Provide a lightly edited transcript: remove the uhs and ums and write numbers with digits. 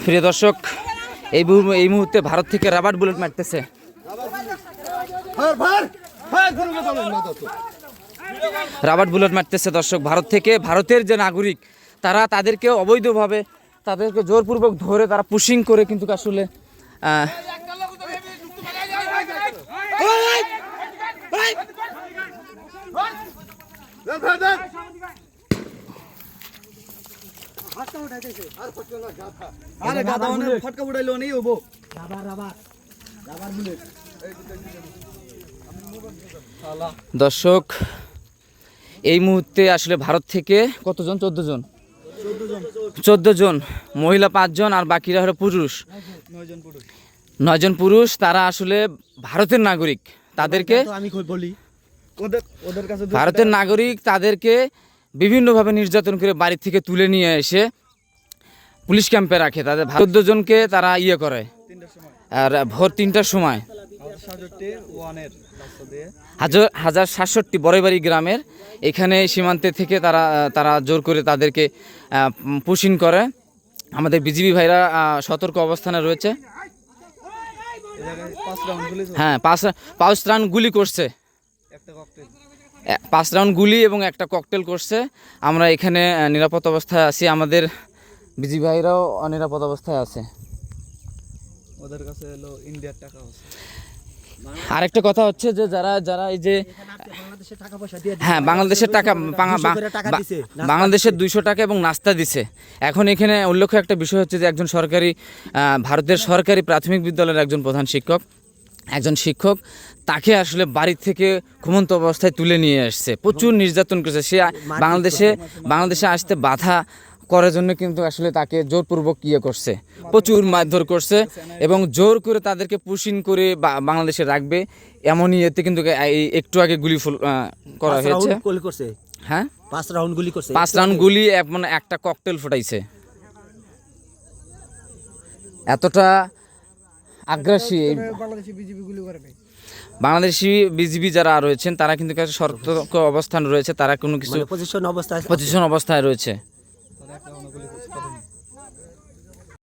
প্রিয় দর্শক, এই মুহূর্তে ভারত থেকে রাবার বুলেট মারতেছে। রাবার বুলেট মারতেছে দর্শক ভারত থেকে। ভারতের যে নাগরিক তারা তাদেরকে অবৈধভাবে তাদেরকে জোরপূর্বক ধরে তারা পুশিং করে কিন্তু আসলে দর্শক এই মুহূর্তে আসলে ভারত থেকে কতজন? 14 জন, মহিলা 5 জন আর বাকিরা হলো পুরুষ, 9 জন পুরুষ। তারা আসলে ভারতের নাগরিক, তাদেরকে ভারতের নাগরিক তাদেরকে বিভিন্নভাবে নির্যাতন করে বাড়ি থেকে তুলে নিয়ে এসে পুলিশ ক্যাম্পে রাখে। তাদের 14 জনকে তারা করে, আর ভোর 3টার সময় 1067 বড়বাড়ি গ্রামের এখানে সীমান্তে থেকে তারা জোর করে তাদেরকে পুশিং করে। আমাদের বিজিবি ভাইরা সতর্ক অবস্থানে রয়েছে। হ্যাঁ, 5 রাউন্ড গুলি করছে, 5 রাউন্ড গুলি এবং একটা ককটেল করছে। আমরা এখানে নিরাপদ অবস্থায় আছি, আমাদের বিজিবি ভাইরাও নিরাপদ অবস্থায় আছে। ওদের কাছে হলো ইন্ডিয়ার টাকা আছে। আরেকটা কথা হচ্ছে যে যারা এই যে হ্যাঁ বাংলাদেশের টাকা, বাংলাদেশের 200 টাকা এবং নাস্তা দিছে। এখন এখানে উল্লেখ্য একটা বিষয় হচ্ছে যে একজন ভারতের সরকারি প্রাথমিক বিদ্যালয়ের একজন শিক্ষক তাকে আসলে বাড়ি থেকে ঘুমন্ত অবস্থায় তুলে নিয়ে আসছে, প্রচুর নির্যাতন করেছে। সে বাংলাদেশে আসতে বাধা করার জন্য কিন্তু আসলে তাকে জোরপূর্বক করছে, প্রচুর মারধর করছে এবং জোর করে তাদেরকে পুশিং করে বাংলাদেশে রাখবে এমন ইয়েতে কিন্তু একটু আগে গুলি করা হয়েছে। হ্যাঁ, 5 রাউন্ড গুলি করছে, 5 রাউন্ড গুলি মানে একটা ককটেল ফুটাইছে। এতটা আগ্রাসী বাংলাদেশি বিজিবি যারা রয়েছেন তারা কিন্তু সতর্ক অবস্থান রয়েছে, তারা কোনো কিছু পজিশন অবস্থায় রয়েছে।